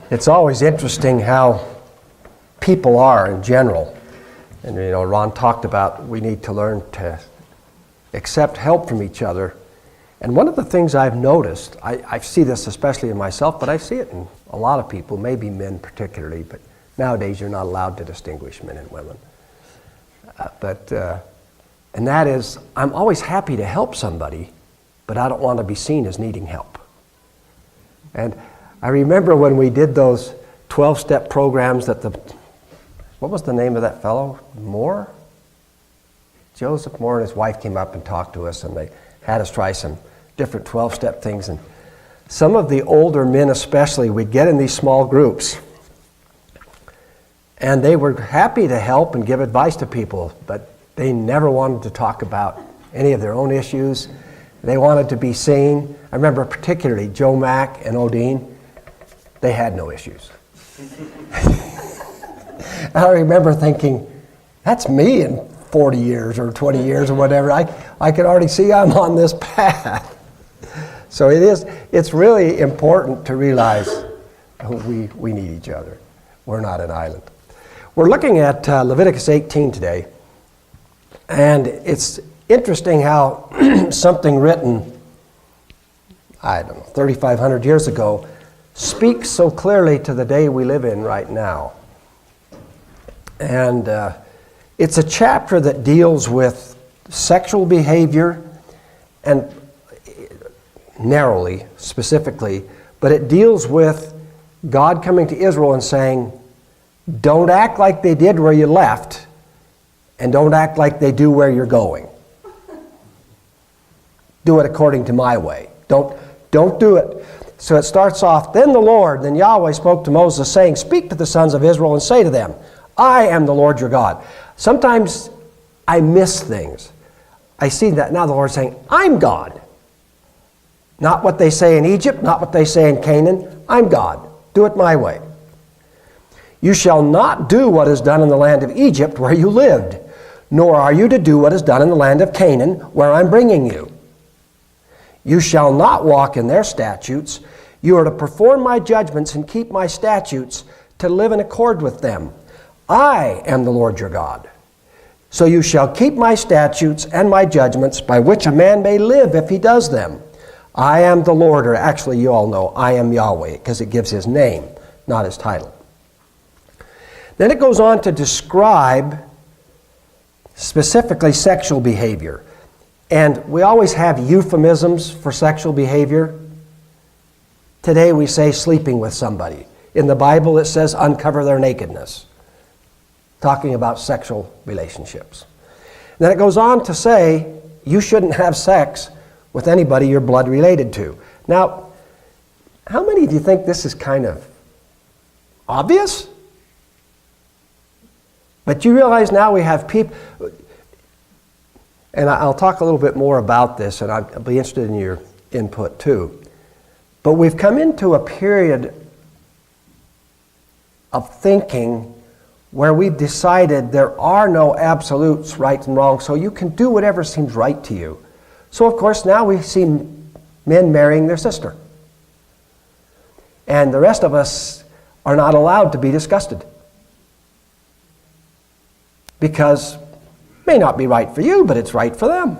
It's always interesting how people are in general. And Ron talked about we need to learn to accept help from each other. And one of the things I've noticed, I see this especially in myself, but I see it in a lot of people, maybe men particularly, but nowadays you're not allowed to distinguish men and women. And that is, I'm always happy to help somebody, but I don't want to be seen as needing help. And I remember when we did those 12-step programs that what was the name of that fellow? Moore? Joseph Moore and his wife came up and talked to us, and they had us try some different 12-step things. And some of the older men especially, we'd get in these small groups, and they were happy to help and give advice to people, but they never wanted to talk about any of their own issues. They wanted to be seen. I remember particularly Joe Mack and Odine. They had no issues. I remember thinking, that's me in 40 years or 20 years or whatever. I can already see I'm on this path. So it's really important to realize we need each other. We're not an island. We're looking at Leviticus 18 today, and it's interesting how something written, 3,500 years ago, speaks so clearly to the day we live in right now. And it's a chapter that deals with sexual behavior, and narrowly, specifically, but it deals with God coming to Israel and saying, don't act like they did where you left, and don't act like they do where you're going. Do it according to my way. Don't do it. So it starts off, then Yahweh spoke to Moses, saying, speak to the sons of Israel and say to them, I am the Lord your God. Sometimes I miss things. I see that now the Lord's saying, I'm God. Not what they say in Egypt, not what they say in Canaan. I'm God. Do it my way. You shall not do what is done in the land of Egypt where you lived, nor are you to do what is done in the land of Canaan where I'm bringing you. You shall not walk in their statutes. You are to perform my judgments and keep my statutes to live in accord with them. I am the Lord your God. So you shall keep my statutes and my judgments by which a man may live if he does them. I am the Lord, or actually you all know, I am Yahweh, because it gives his name, not his title. Then it goes on to describe specifically sexual behavior. And we always have euphemisms for sexual behavior. Today we say sleeping with somebody. In the Bible it says uncover their nakedness, talking about sexual relationships. Then it goes on to say you shouldn't have sex with anybody you're blood related to. Now, how many do you think this is kind of obvious? But you realize now we have people, and I'll talk a little bit more about this, and I'll be interested in your input too. But we've come into a period of thinking where we've decided there are no absolutes, right and wrong, so you can do whatever seems right to you. So of course now we see men marrying their sister. And the rest of us are not allowed to be disgusted. Because it may not be right for you, but it's right for them.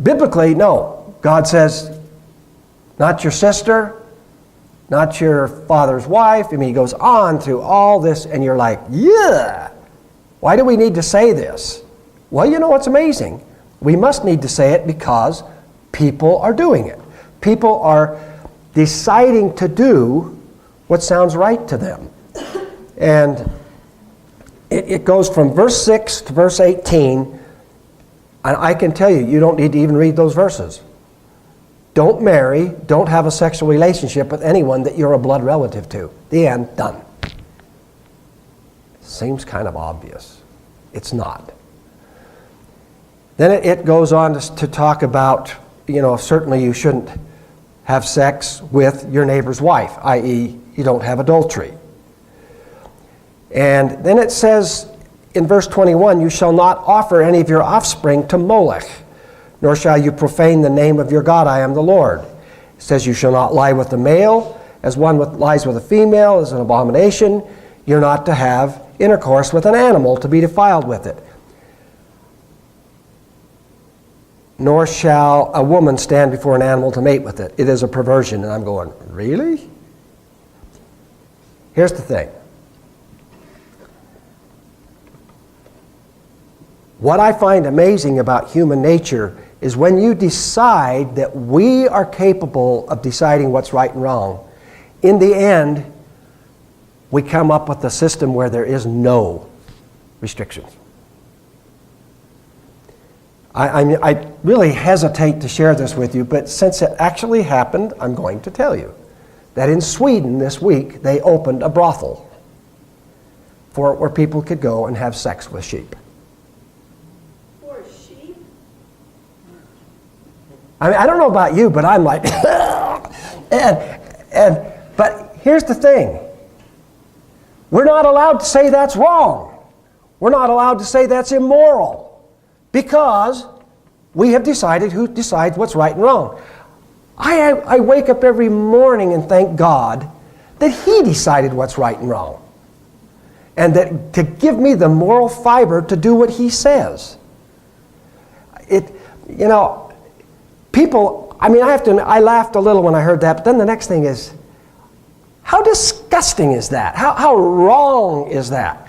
Biblically, no. God says, not your sister, not your father's wife. I mean, he goes on through all this, and you're like, yeah, why do we need to say this? Well, you know what's amazing? We must need to say it because people are doing it. People are deciding to do what sounds right to them. And it goes from verse 6 to verse 18, and I can tell you, you don't need to even read those verses. Don't marry, don't have a sexual relationship with anyone that you're a blood relative to. The end, done. Seems kind of obvious. It's not. Then it goes on to talk about, certainly you shouldn't have sex with your neighbor's wife, i.e., you don't have adultery. And then it says in verse 21, you shall not offer any of your offspring to Molech, nor shall you profane the name of your God, I am the Lord. It says you shall not lie with the male, as one lies with a female is an abomination. You're not to have intercourse with an animal to be defiled with it. Nor shall a woman stand before an animal to mate with it. It is a perversion. And I'm going, really? Here's the thing. What I find amazing about human nature is when you decide that we are capable of deciding what's right and wrong, in the end, we come up with a system where there is no restrictions. I really hesitate to share this with you, but since it actually happened, I'm going to tell you that in Sweden this week, they opened a brothel where people could go and have sex with sheep. For sheep? I mean, I don't know about you, but I'm like, but here's the thing. We're not allowed to say that's wrong. We're not allowed to say that's immoral. Because we have decided who decides what's right and wrong. I wake up every morning and thank God that He decided what's right and wrong. And that to give me the moral fiber to do what He says. People, I mean, I have to admit, I laughed a little when I heard that, but then the next thing is, how disgusting is that? How wrong is that?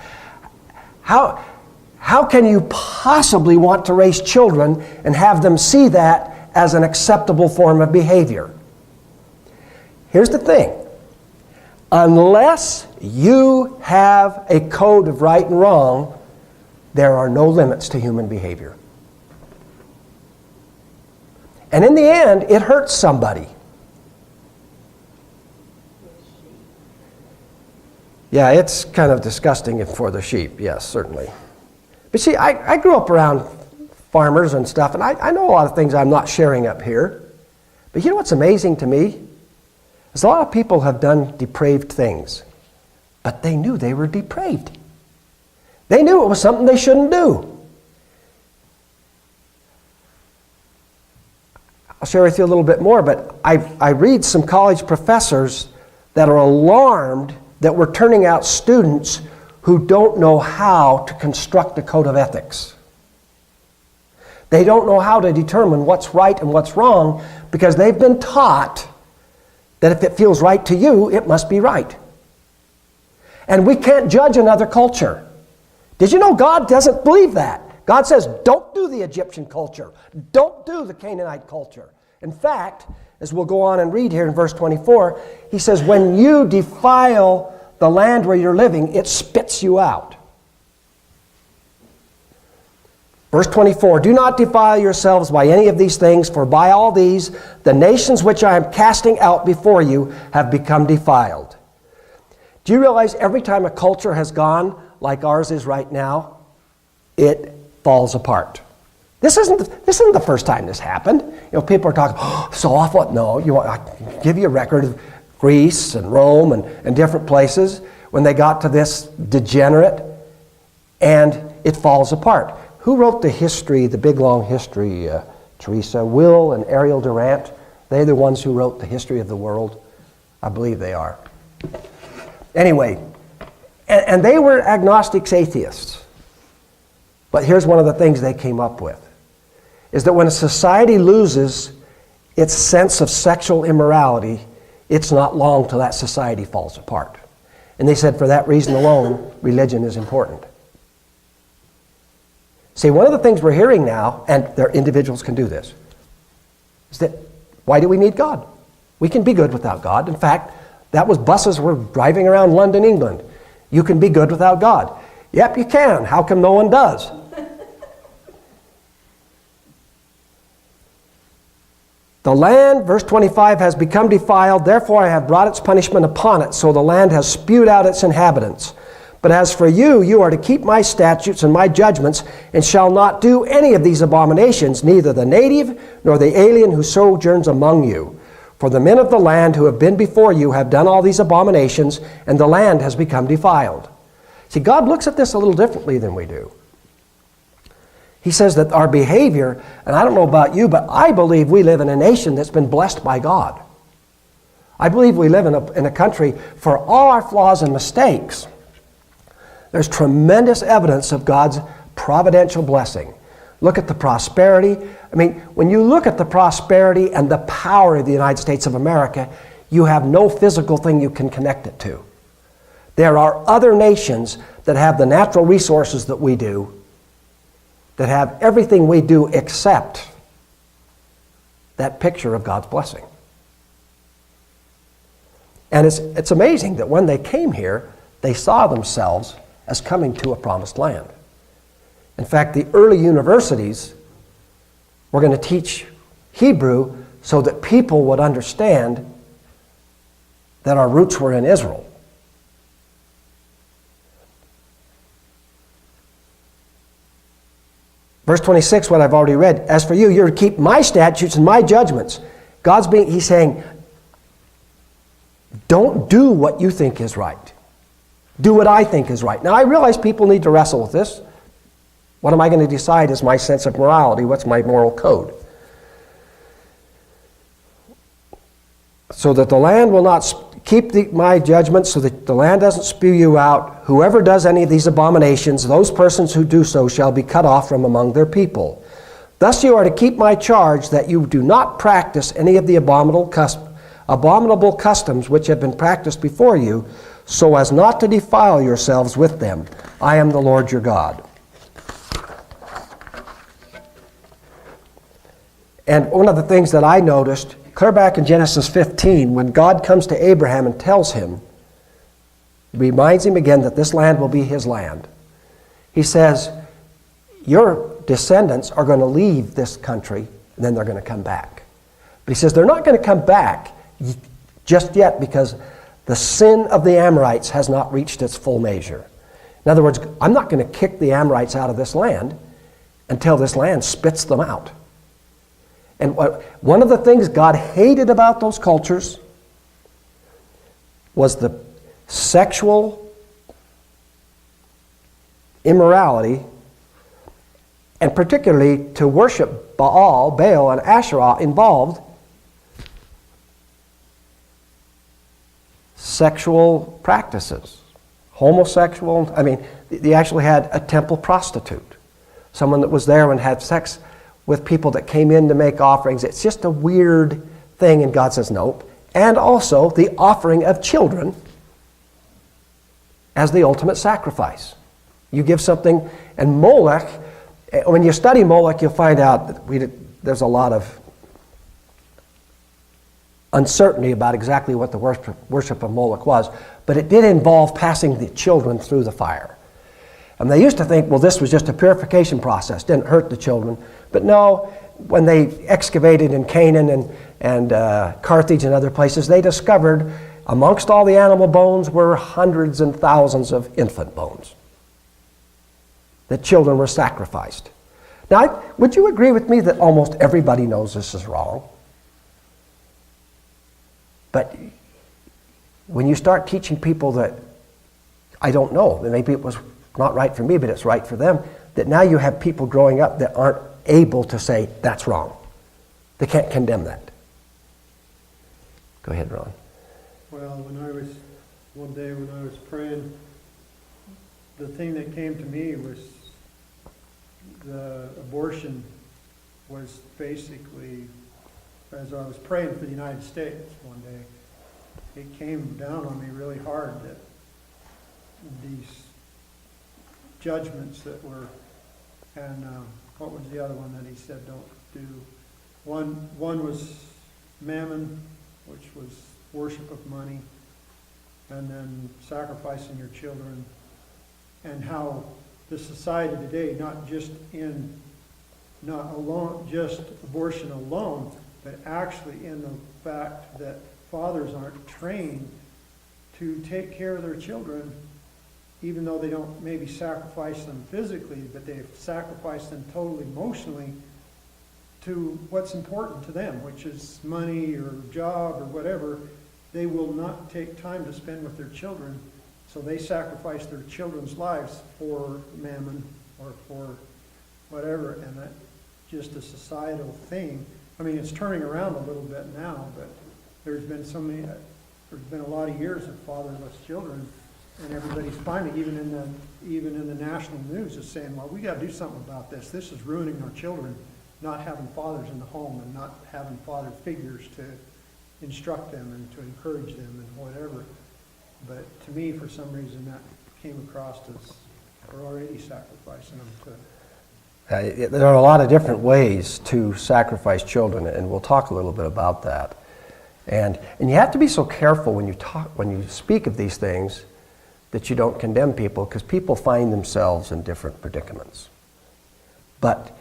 How can you possibly want to raise children and have them see that as an acceptable form of behavior? Here's the thing. Unless you have a code of right and wrong, there are no limits to human behavior. And in the end, it hurts somebody. Yeah, it's kind of disgusting for the sheep, yes, certainly. But see, I grew up around farmers and stuff, and I know a lot of things I'm not sharing up here. But you know what's amazing to me? Is a lot of people have done depraved things, but they knew they were depraved. They knew it was something they shouldn't do. I'll share with you a little bit more, but I read some college professors that are alarmed that we're turning out students who don't know how to construct a code of ethics. They don't know how to determine what's right and what's wrong because they've been taught that if it feels right to you, it must be right. And we can't judge another culture. Did you know God doesn't believe that? God says, don't do the Egyptian culture. Don't do the Canaanite culture. In fact, as we'll go on and read here in verse 24, He says, when you defile the land where you're living, it spits you out. Verse 24, do not defile yourselves by any of these things, for by all these the nations which I am casting out before you have become defiled. Do you realize every time a culture has gone like ours is right now, it falls apart? This isn't the first time this happened. You know, people are talking, oh, so awful. No, I can give you a record of Greece and Rome and different places when they got to this degenerate, and it falls apart. Who wrote the history, the big long history, Teresa? Will and Ariel Durant? They're the ones who wrote the history of the world. I believe they are. Anyway, and they were agnostics, atheists. But here's one of the things they came up with, is that when a society loses its sense of sexual immorality, it's not long till that society falls apart. And they said for that reason alone, religion is important. See, one of the things we're hearing now, and there individuals can do this, is that why do we need God? We can be good without God. In fact, that was buses were driving around London, England. You can be good without God. Yep, you can. How come no one does? The land, verse 25, has become defiled, therefore I have brought its punishment upon it, so the land has spewed out its inhabitants. But as for you, you are to keep my statutes and my judgments, and shall not do any of these abominations, neither the native nor the alien who sojourns among you. For the men of the land who have been before you have done all these abominations, and the land has become defiled. See, God looks at this a little differently than we do. He says that our behavior, and I don't know about you, but I believe we live in a nation that's been blessed by God. I believe we live in a country, for all our flaws and mistakes, there's tremendous evidence of God's providential blessing. Look at the prosperity. I mean, when you look at the prosperity and the power of the United States of America, you have no physical thing you can connect it to. There are other nations that have the natural resources that we do, that have everything we do except that picture of God's blessing. And it's amazing that when they came here, they saw themselves as coming to a promised land. In fact, the early universities were going to teach Hebrew so that people would understand that our roots were in Israel. Verse 26, what I've already read, as for you, you're to keep my statutes and my judgments. He's saying, don't do what you think is right. Do what I think is right. Now, I realize people need to wrestle with this. What am I going to decide is my sense of morality? What's my moral code? So that the land will not keep my judgments, so that the land doesn't spew you out. Whoever does any of these abominations, those persons who do so shall be cut off from among their people. Thus you are to keep my charge that you do not practice any of the abominable customs which have been practiced before you, so as not to defile yourselves with them. I am the Lord your God. And one of the things that I noticed, clear back in Genesis 15, when God comes to Abraham and tells him, reminds him again that this land will be his land. He says, your descendants are going to leave this country, and then they're going to come back. But he says they're not going to come back just yet because the sin of the Amorites has not reached its full measure. In other words, I'm not going to kick the Amorites out of this land until this land spits them out. And one of the things God hated about those cultures was the sexual immorality, and particularly to worship Baal, and Asherah involved sexual practices, homosexual. I mean, they actually had a temple prostitute, someone that was there and had sex with people that came in to make offerings. It's just a weird thing, and God says nope. And also the offering of children as the ultimate sacrifice. You give something, and Molech, when you study Molech, you'll find out that there's a lot of uncertainty about exactly what the worship of Molech was, but it did involve passing the children through the fire. And they used to think, well, this was just a purification process, didn't hurt the children. But no, when they excavated in Canaan and Carthage and other places, they discovered amongst all the animal bones were hundreds and thousands of infant bones. That children were sacrificed. Now, would you agree with me that almost everybody knows this is wrong? But when you start teaching people that, I don't know, maybe it was not right for me, but it's right for them, that now you have people growing up that aren't able to say, that's wrong. They can't condemn that. Go ahead, Ron. Well, one day when I was praying, the thing that came to me was the abortion was basically, as I was praying for the United States one day, it came down on me really hard that these judgments that were, and what was the other one that he said don't do? One was mammon, which was worship of money, and then sacrificing your children, and how the society today, not just abortion alone, but actually in the fact that fathers aren't trained to take care of their children, even though they don't maybe sacrifice them physically, but they've sacrificed them totally emotionally to what's important to them, which is money or job or whatever. They will not take time to spend with their children, so they sacrifice their children's lives for mammon or for whatever, and that's just a societal thing. I mean, it's turning around a little bit now, but there's been a lot of years of fatherless children, and everybody's finally, even in the national news, is saying, well, we got to do something about this. This is ruining our children, not having fathers in the home and not having father figures to instruct them and to encourage them and whatever. But to me, for some reason, that came across as we're already sacrificing them to. There are a lot of different ways to sacrifice children, and we'll talk a little bit about that. And you have to be so careful when you speak of these things that you don't condemn people, because people find themselves in different predicaments. But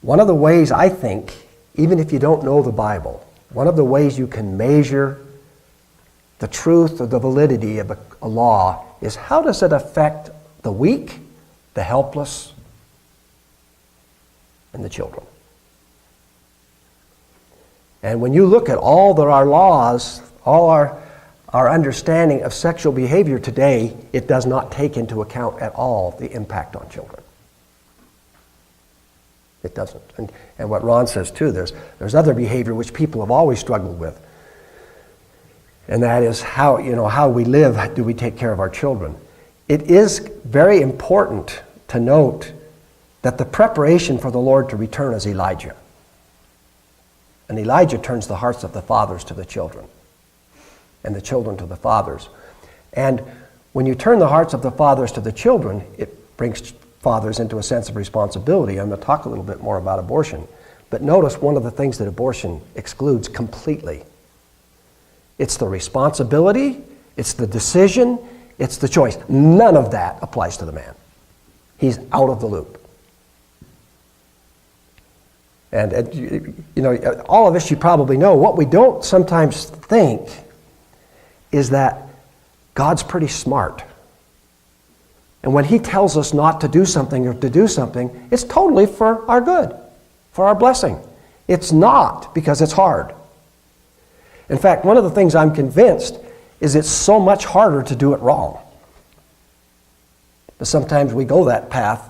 one of the ways, I think, even if you don't know the Bible, one of the ways you can measure the truth or the validity of a law is how does it affect the weak, the helpless, and the children. And when you look at all of our laws, all our understanding of sexual behavior today, it does not take into account at all the impact on children. It doesn't. And what Ron says too, there's other behavior which people have always struggled with. And that is how we live, do we take care of our children. It is very important to note that the preparation for the Lord to return is Elijah. And Elijah turns the hearts of the fathers to the children, and the children to the fathers. And when you turn the hearts of the fathers to the children, it brings fathers into a sense of responsibility. I'm going to talk a little bit more about abortion. But notice one of the things that abortion excludes completely. It's the responsibility, it's the decision, it's the choice. None of that applies to the man. He's out of the loop. And all of us, you probably know, what we don't sometimes think is that God's pretty smart. And when he tells us not to do something or to do something, it's totally for our good, for our blessing. It's not because it's hard. In fact, one of the things I'm convinced is it's so much harder to do it wrong. But sometimes we go that path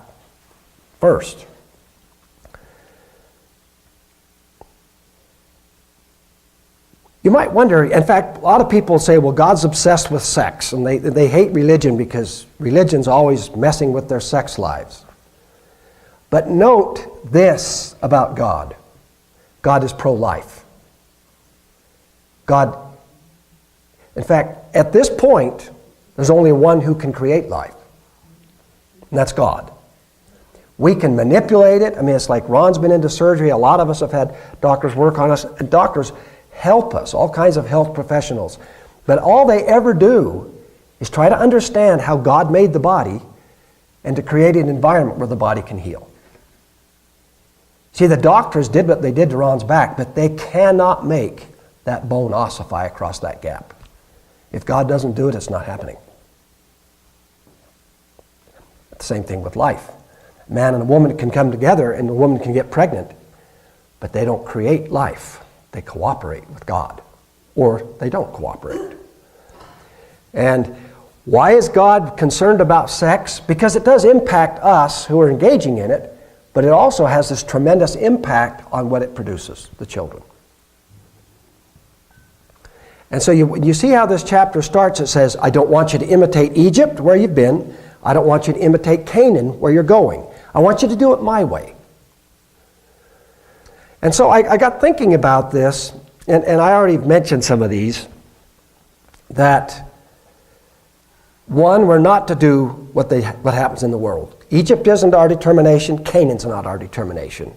first. You might wonder, in fact, a lot of people say, well, God's obsessed with sex, and they hate religion because religion's always messing with their sex lives. But note this about God. God is pro-life. God, in fact, at this point, there's only one who can create life, and that's God. We can manipulate it. I mean, it's like Ron's been into surgery. A lot of us have had doctors work on us, and doctors help us, all kinds of health professionals. But all they ever do is try to understand how God made the body and to create an environment where the body can heal. See, the doctors did what they did to Ron's back, but they cannot make that bone ossify across that gap. If God doesn't do it, it's not happening. The same thing with life. A man and a woman can come together and the woman can get pregnant, but they don't create life. They cooperate with God, or they don't cooperate. And why is God concerned about sex? Because it does impact us who are engaging in it, but it also has this tremendous impact on what it produces, the children. And so you see how this chapter starts. It says, I don't want you to imitate Egypt, where you've been. I don't want you to imitate Canaan, where you're going. I want you to do it my way. And so I got thinking about this, and I already mentioned some of these, that one, we're not to do what happens in the world. Egypt isn't our determination. Canaan's not our determination.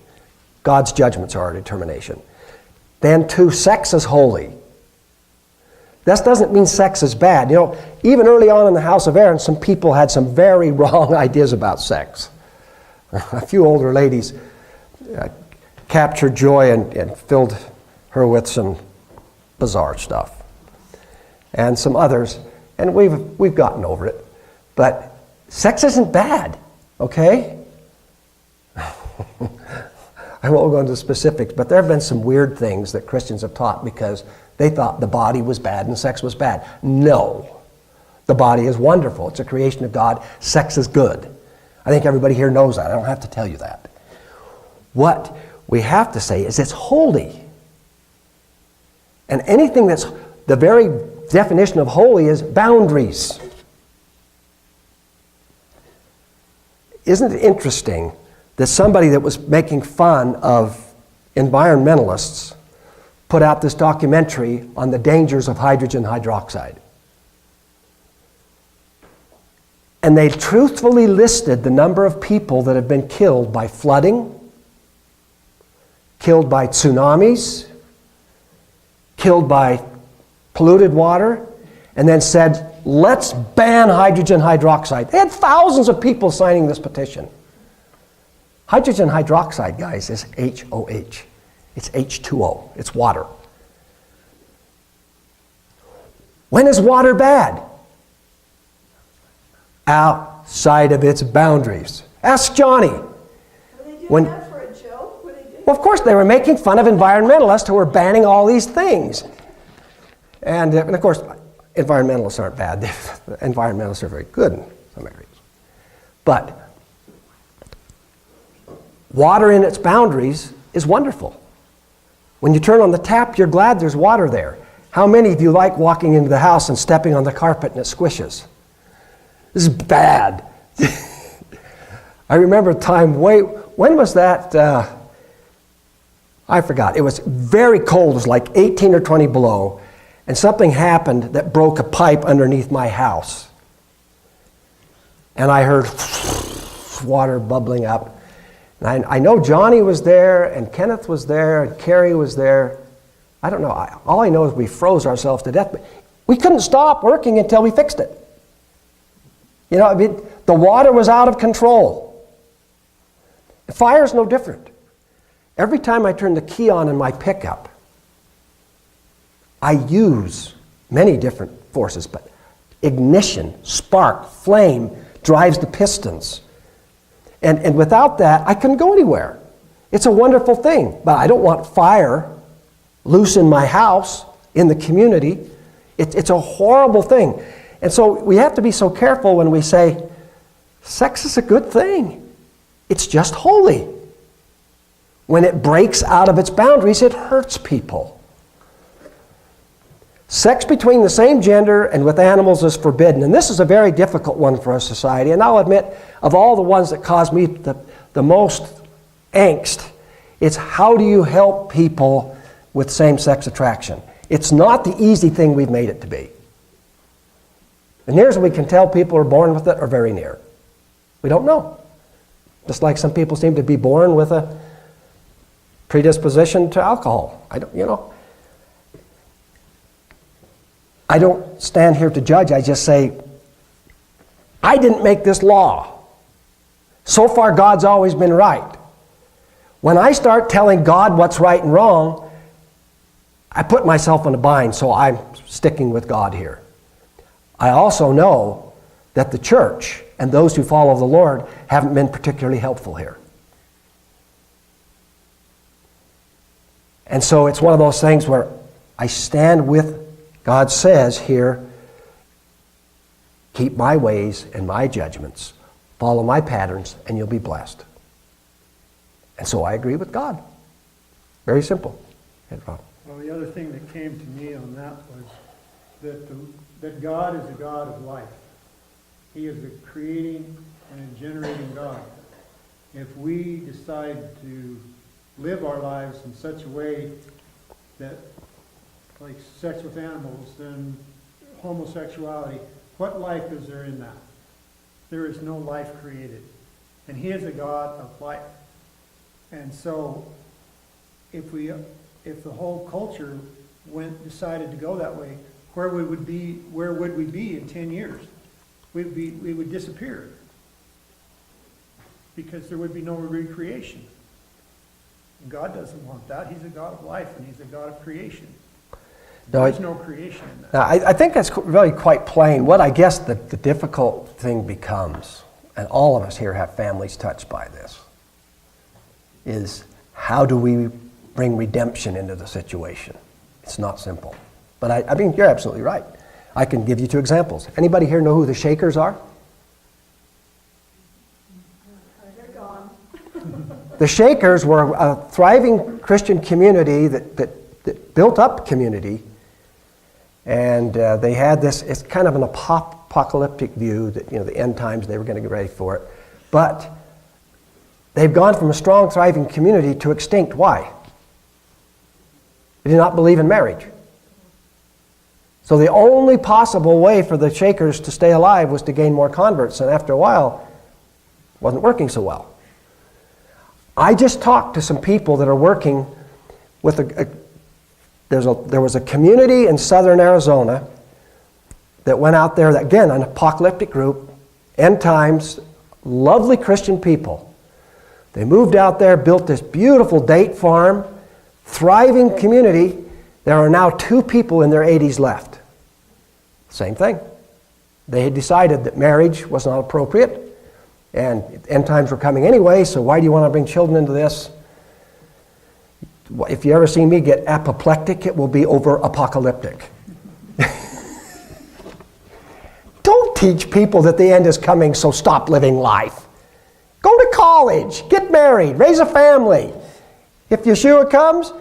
God's judgments are our determination. Then two, sex is holy. This doesn't mean sex is bad. You know, even early on in the house of Aaron, some people had some very wrong ideas about sex. A few older ladies captured Joy and filled her with some bizarre stuff. And some others, and we've gotten over it. But sex isn't bad, okay? I won't go into specifics, but there have been some weird things that Christians have taught because they thought the body was bad and sex was bad. No. The body is wonderful. It's a creation of God. Sex is good. I think everybody here knows that. I don't have to tell you that. What we have to say is it's holy. And anything that's the very definition of holy is boundaries. Isn't it interesting that somebody that was making fun of environmentalists put out this documentary on the dangers of hydrogen hydroxide? And they truthfully listed the number of people that have been killed by flooding, killed by tsunamis, killed by polluted water, and then said, let's ban hydrogen hydroxide. They had thousands of people signing this petition. Hydrogen hydroxide, guys, is HOH. It's H2O. It's water. When is water bad? Outside of its boundaries. Ask Johnny. Were they doing that for a joke? Were they doing Well, of course, they were making fun of environmentalists who were banning all these things. And of course, environmentalists aren't bad. Environmentalists are very good in some areas. But water in its boundaries is wonderful. When you turn on the tap, you're glad there's water there. How many of you like walking into the house and stepping on the carpet and it squishes? This is bad. I remember a time when was that? I forgot. It was very cold. It was like 18 or 20 below. And something happened that broke a pipe underneath my house. And I heard water bubbling up. And I know Johnny was there, and Kenneth was there, and Carrie was there. I don't know. All I know is we froze ourselves to death. But we couldn't stop working until we fixed it. You know, I mean, the water was out of control. Fire's no different. Every time I turn the key on in my pickup, I use many different forces, but ignition, spark, flame drives the pistons. And without that, I couldn't go anywhere. It's a wonderful thing, but I don't want fire loose in my house, in the community. It's a horrible thing. And so we have to be so careful when we say, sex is a good thing. It's just holy. When it breaks out of its boundaries, it hurts people. Sex between the same gender and with animals is forbidden. And this is a very difficult one for our society. And I'll admit, of all the ones that cause me the most angst, it's how do you help people with same-sex attraction? It's not the easy thing we've made it to be. And here's what we can tell people are born with it or very near. We don't know. Just like some people seem to be born with a predisposition to alcohol. I don't stand here to judge. I just say, I didn't make this law. So far, God's always been right. When I start telling God what's right and wrong, I put myself in a bind, so I'm sticking with God here. I also know that the church and those who follow the Lord haven't been particularly helpful here. And so it's one of those things where I stand with God says here, keep my ways and my judgments, follow my patterns, and you'll be blessed. And so I agree with God. Very simple. Well, the other thing that came to me on that was that God is a God of life. He is a creating and a generating God. If we decide to live our lives in such a way that, like sex with animals, then homosexuality, what life is there in that? There is no life created. And He is a God of life. And so if the whole culture decided to go that way, where would we be in 10 years? We would disappear. Because there would be no recreation. God doesn't want that. He's a God of life and He's a God of creation. There's no creation in that. Now, I think that's really quite plain. What I guess the difficult thing becomes, and all of us here have families touched by this, is how do we bring redemption into the situation? It's not simple. But I mean, you're absolutely right. I can give you 2 examples. Anybody here know who the Shakers are? They're gone. The Shakers were a thriving Christian community that that built up community. And they had this, it's kind of an apocalyptic view that, the end times, they were going to get ready for it. But they've gone from a strong, thriving community to extinct. Why? They did not believe in marriage. So the only possible way for the Shakers to stay alive was to gain more converts. And after a while, it wasn't working so well. I just talked to some people that are working with there was a community in southern Arizona that went out there, again, an apocalyptic group, end times, lovely Christian people. They moved out there, built this beautiful date farm, thriving community. There are now 2 people in their 80s left. Same thing. They had decided that marriage was not appropriate, and end times were coming anyway, so why do you want to bring children into this? If you ever see me get apoplectic, it will be over apocalyptic. Don't teach people that the end is coming, so stop living life. Go to college, get married, raise a family. If Yeshua comes,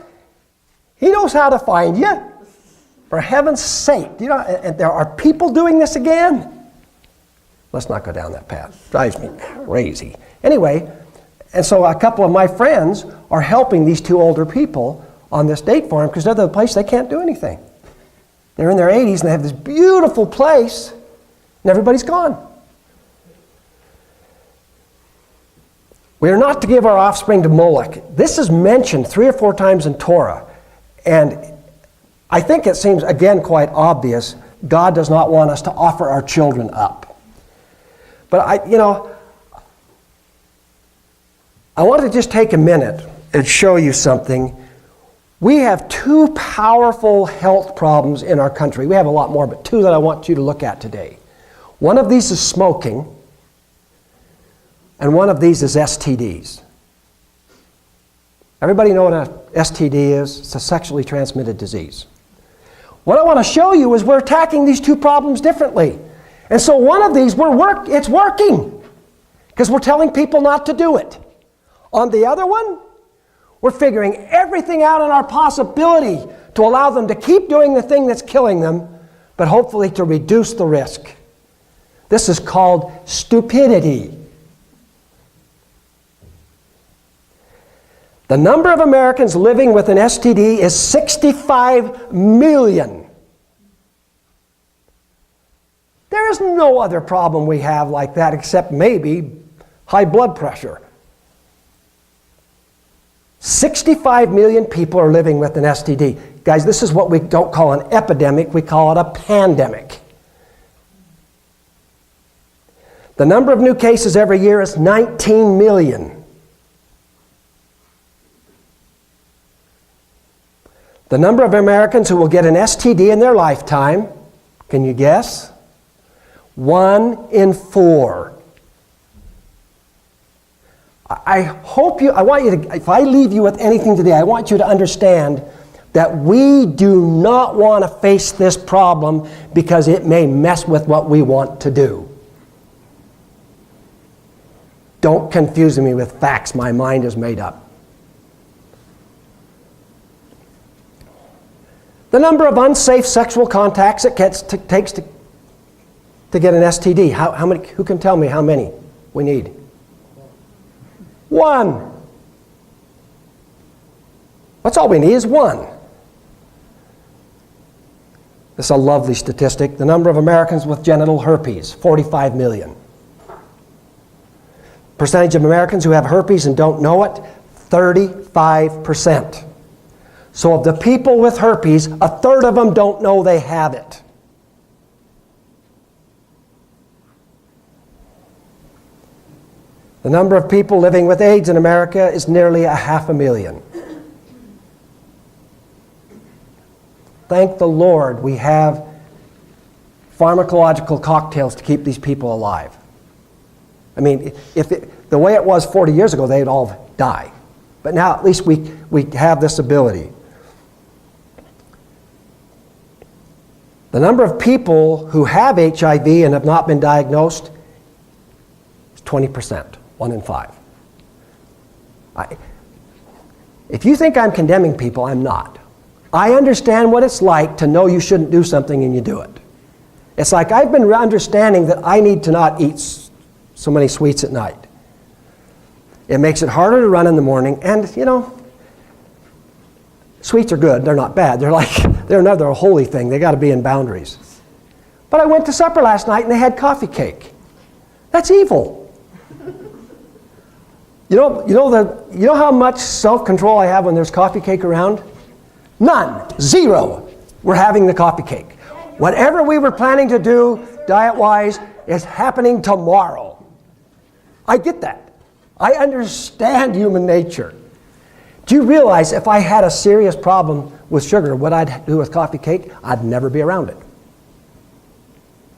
he knows how to find you. For heaven's sake. And there are people doing this again. Let's not go down that path. Drives me crazy. Anyway, and so a couple of my friends are helping these 2 older people on this date farm because they're the place they can't do anything. They're in their 80s and they have this beautiful place and everybody's gone. We are not to give our offspring to Moloch. This is mentioned 3 or 4 times in Torah. And I think it seems, again, quite obvious, God does not want us to offer our children up. But I want to just take a minute and show you something. We have 2 powerful health problems in our country. We have a lot more, but 2 that I want you to look at today. One of these is smoking, and one of these is STDs. Everybody know what an STD is? It's a sexually transmitted disease. What I want to show you is we're attacking these 2 problems differently. And so one of these, it's working because we're telling people not to do it. On the other one, we're figuring everything out in our possibility to allow them to keep doing the thing that's killing them, but hopefully to reduce the risk. This is called stupidity. The number of Americans living with an STD is 65 million. There is no other problem we have like that except maybe high blood pressure. 65 million people are living with an STD. Guys, this is what we don't call an epidemic, we call it a pandemic. The number of new cases every year is 19 million. The number of Americans who will get an STD in their lifetime, can you guess? 1 in 4. I want you to, if I leave you with anything today, I want you to understand that we do not want to face this problem because it may mess with what we want to do. Don't confuse me with facts. My mind is made up. The number of unsafe sexual contacts it takes to get an STD. How many? Who can tell me how many we need? 1. That's all we need is 1. This is a lovely statistic. The number of Americans with genital herpes, 45 million. Percentage of Americans who have herpes and don't know it, 35%. So of the people with herpes, 1/3 of them don't know they have it. The number of people living with AIDS in America is nearly 500,000. Thank the Lord we have pharmacological cocktails to keep these people alive. I mean, the way it was 40 years ago, they'd all die. But now at least we have this ability. The number of people who have HIV and have not been diagnosed is 20%, 1 in 5. If you think I'm condemning people, I'm not. I understand what it's like to know you shouldn't do something and you do it. It's like I've been understanding that I need to not eat so many sweets at night. It makes it harder to run in the morning, and you know, sweets are good. They're not bad. They're another holy thing. They got to be in boundaries. But I went to supper last night and they had coffee cake. That's evil. You know how much self-control I have when there's coffee cake around? None. Zero. We're having the coffee cake. Whatever we were planning to do diet-wise is happening tomorrow. I get that. I understand human nature. Do you realize if I had a serious problem with sugar, what I'd do with coffee cake? I'd never be around it.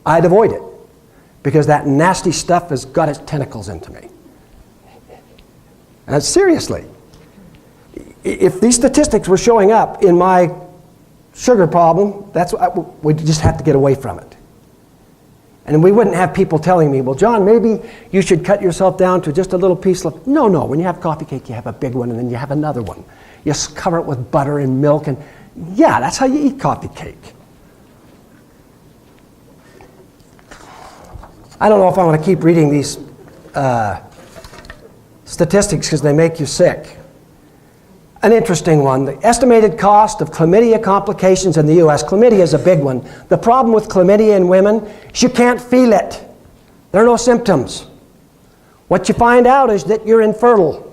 I'd avoid it because that nasty stuff has got its tentacles into me. And seriously, if these statistics were showing up in my sugar problem, we just have to get away from it. And we wouldn't have people telling me, well, John, maybe you should cut yourself down to just a little piece of... No, when you have coffee cake, you have a big one, and then you have another one. You just cover it with butter and milk, and yeah, that's how you eat coffee cake. I don't know if I want to keep reading these statistics because they make you sick. An interesting one, the estimated cost of chlamydia complications in the U.S. Chlamydia is a big one. The problem with chlamydia in women is you can't feel it. There are no symptoms. What you find out is that you're infertile.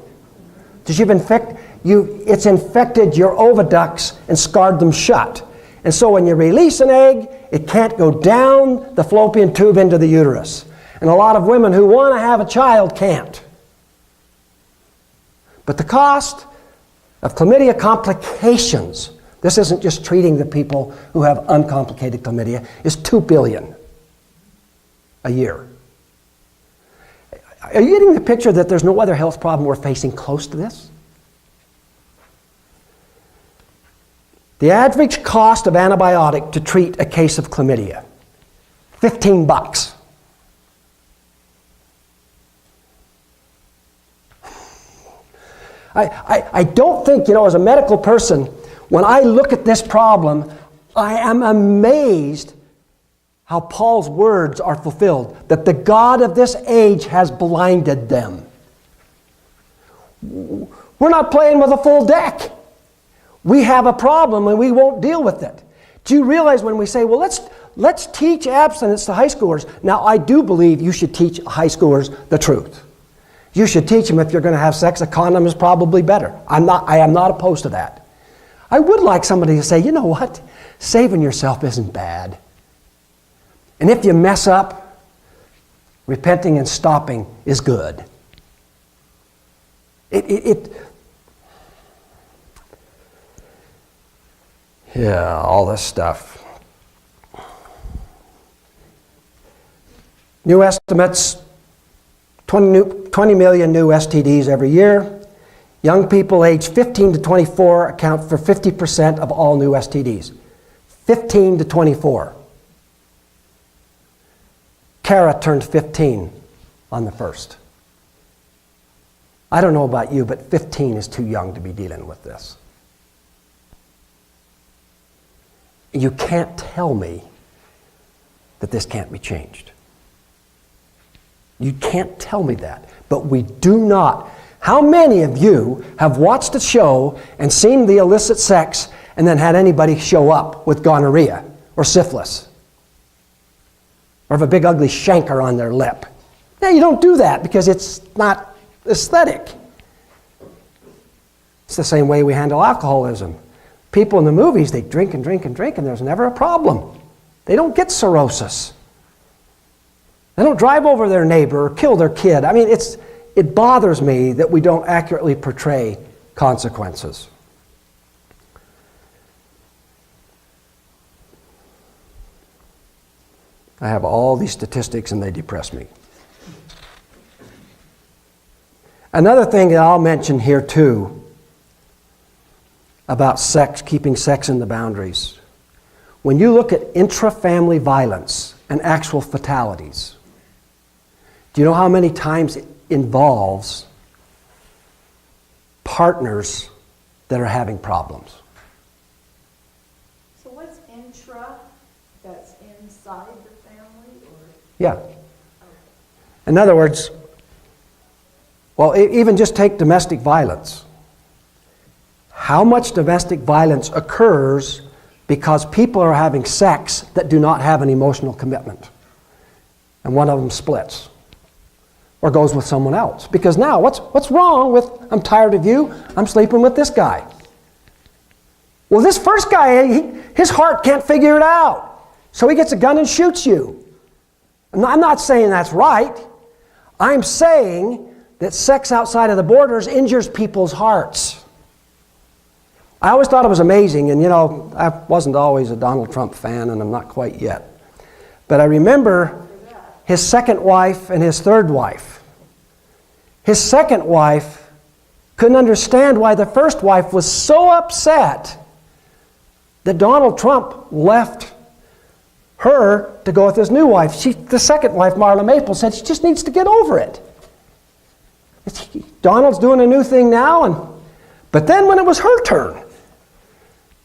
Because it's infected your oviducts and scarred them shut. And so when you release an egg, it can't go down the fallopian tube into the uterus. And a lot of women who want to have a child can't. But the cost of chlamydia complications, this isn't just treating the people who have uncomplicated chlamydia, is $2 billion a year. Are you getting the picture that there's no other health problem we're facing close to this? The average cost of antibiotic to treat a case of chlamydia, $15. I don't think, as a medical person, when I look at this problem, I am amazed how Paul's words are fulfilled, that the God of this age has blinded them. We're not playing with a full deck. We have a problem and we won't deal with it. Do you realize when we say, well, let's teach abstinence to high schoolers? Now, I do believe you should teach high schoolers the truth. You should teach them if you're going to have sex, a condom is probably better. I am not opposed to that. I would like somebody to say, you know what? Saving yourself isn't bad. And if you mess up, repenting and stopping is good. Yeah, all this stuff. New estimates, 20 million new STDs every year. Young people aged 15 to 24 account for 50% of all new STDs. 15 to 24. Kara turned 15 on the 1st. I don't know about you, but 15 is too young to be dealing with this. You can't tell me that this can't be changed. You can't tell me that. But we do not. How many of you have watched a show and seen the illicit sex and then had anybody show up with gonorrhea or syphilis? Or have a big ugly chancre on their lip? Yeah, you don't do that because it's not aesthetic. It's the same way we handle alcoholism. People in the movies, they drink and drink and drink and there's never a problem. They don't get cirrhosis. They don't drive over their neighbor or kill their kid. I mean, it bothers me that we don't accurately portray consequences. I have all these statistics and they depress me. Another thing that I'll mention here too about sex, keeping sex in the boundaries. When you look at intra-family violence and actual fatalities, do you know how many times it involves partners that are having problems? that's inside the family, or? Yeah. In other words, well, even just take domestic violence. How much domestic violence occurs because people are having sex that do not have an emotional commitment? And one of them splits or goes with someone else. Because now, what's wrong with, I'm tired of you, I'm sleeping with this guy? Well, this first guy, his heart can't figure it out. So he gets a gun and shoots you. I'm not saying that's right. I'm saying that sex outside of the borders injures people's hearts. I always thought it was amazing, and I wasn't always a Donald Trump fan, and I'm not quite yet. But I remember his second wife and his third wife. His second wife couldn't understand why the first wife was so upset that Donald Trump left her to go with his new wife. The second wife, Marla Maple, said she just needs to get over it. Donald's doing a new thing now, but then when it was her turn,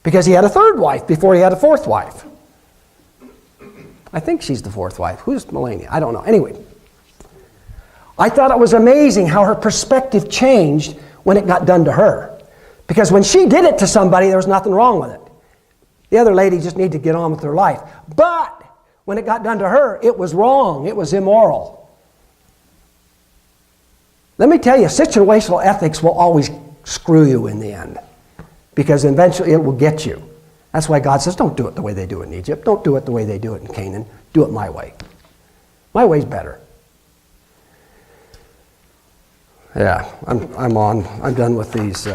because he had a third wife before he had a fourth wife. I think she's the fourth wife. Who's Melania? I don't know. Anyway, I thought it was amazing how her perspective changed when it got done to her. Because when she did it to somebody, there was nothing wrong with it. The other lady just needed to get on with her life. But when it got done to her, it was wrong. It was immoral. Let me tell you, situational ethics will always screw you in the end. Because eventually it will get you. That's why God says, don't do it the way they do it in Egypt. Don't do it the way they do it in Canaan. Do it my way. My way's better. Yeah, I'm done with these.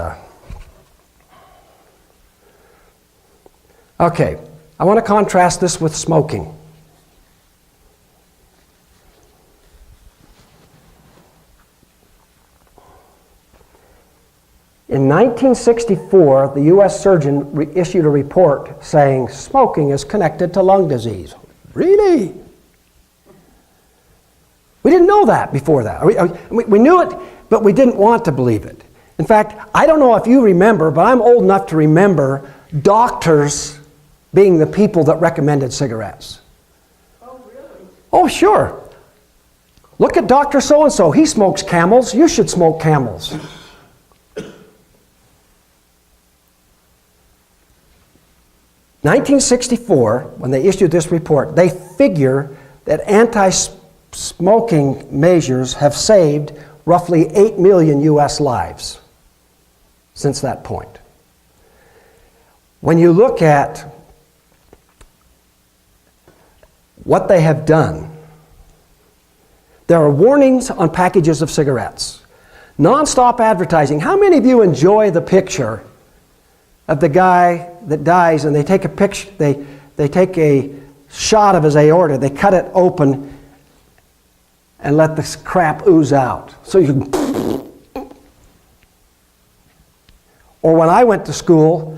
Okay, I want to contrast this with smoking. In 1964, the U.S. surgeon issued a report saying smoking is connected to lung disease. Really? We didn't know that before that. We knew it, but we didn't want to believe it. In fact, I don't know if you remember, but I'm old enough to remember doctors being the people that recommended cigarettes. Oh, really? Oh, sure. Look at Dr. So-and-so. He smokes Camels. You should smoke Camels. 1964, when they issued this report, they figure that anti-smoking measures have saved roughly 8 million U.S. lives since that point. When you look at what they have done, there are warnings on packages of cigarettes. Non-stop advertising. How many of you enjoy the picture of the guy that dies and they take a picture, they take a shot of his aorta, they cut it open and let this crap ooze out. So you can... Or when I went to school,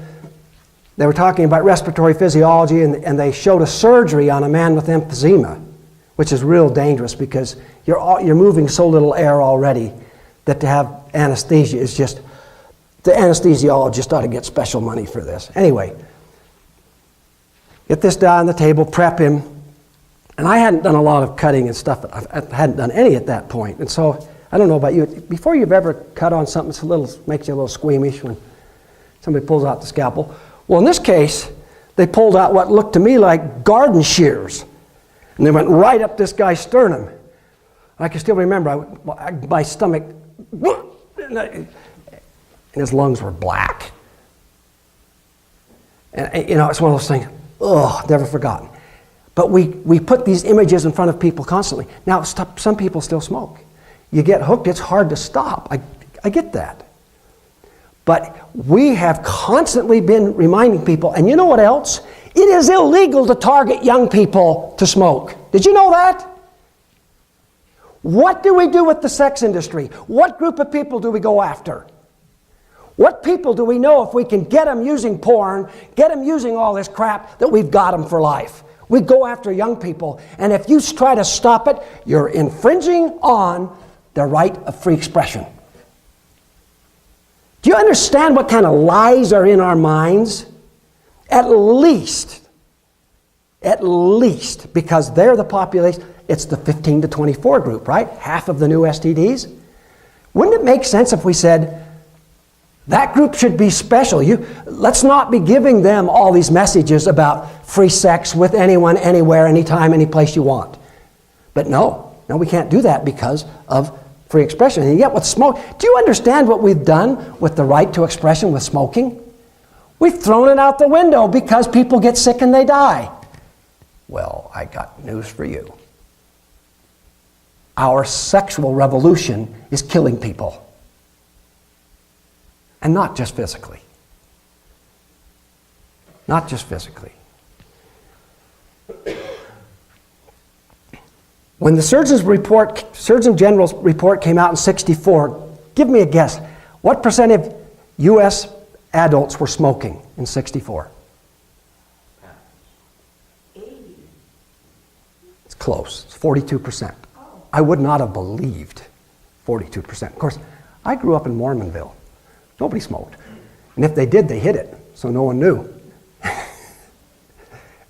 they were talking about respiratory physiology and they showed a surgery on a man with emphysema, which is real dangerous because you're moving so little air already that to have anesthesia is just... The anesthesiologist ought to get special money for this. Anyway, get this guy on the table, prep him. And I hadn't done a lot of cutting and stuff. I hadn't done any at that point. And so, I don't know about you, before you've ever cut on something, makes you a little squeamish when somebody pulls out the scalpel. Well, in this case, they pulled out what looked to me like garden shears. And they went right up this guy's sternum. I can still remember, my stomach... And his lungs were black. And it's one of those things, never forgotten. But we put these images in front of people constantly. Now, some people still smoke. You get hooked, it's hard to stop. I get that. But we have constantly been reminding people, and you know what else? It is illegal to target young people to smoke. Did you know that? What do we do with the sex industry? What group of people do we go after? What people do we know if we can get them using porn, get them using all this crap, that we've got them for life? We go after young people, and if you try to stop it, you're infringing on their right of free expression. Do you understand what kind of lies are in our minds? At least At least, because they're the population, it's the 15 to 24 group, right? Half of the new STDs. Wouldn't it make sense if we said, that group should be special? Let's not be giving them all these messages about free sex with anyone, anywhere, anytime, any place you want. But no, we can't do that because of free expression. And yet with smoke, do you understand what we've done with the right to expression with smoking? We've thrown it out the window because people get sick and they die. Well, I got news for you. Our sexual revolution is killing people. And not just physically. Not just physically. When the Surgeon General's report came out in '64, give me a guess. What percent of U.S. adults were smoking in '64? 80. It's close. It's 42%. I would not have believed 42%. Of course, I grew up in Mormonville. Nobody smoked. And if they did, they hid it, so no one knew.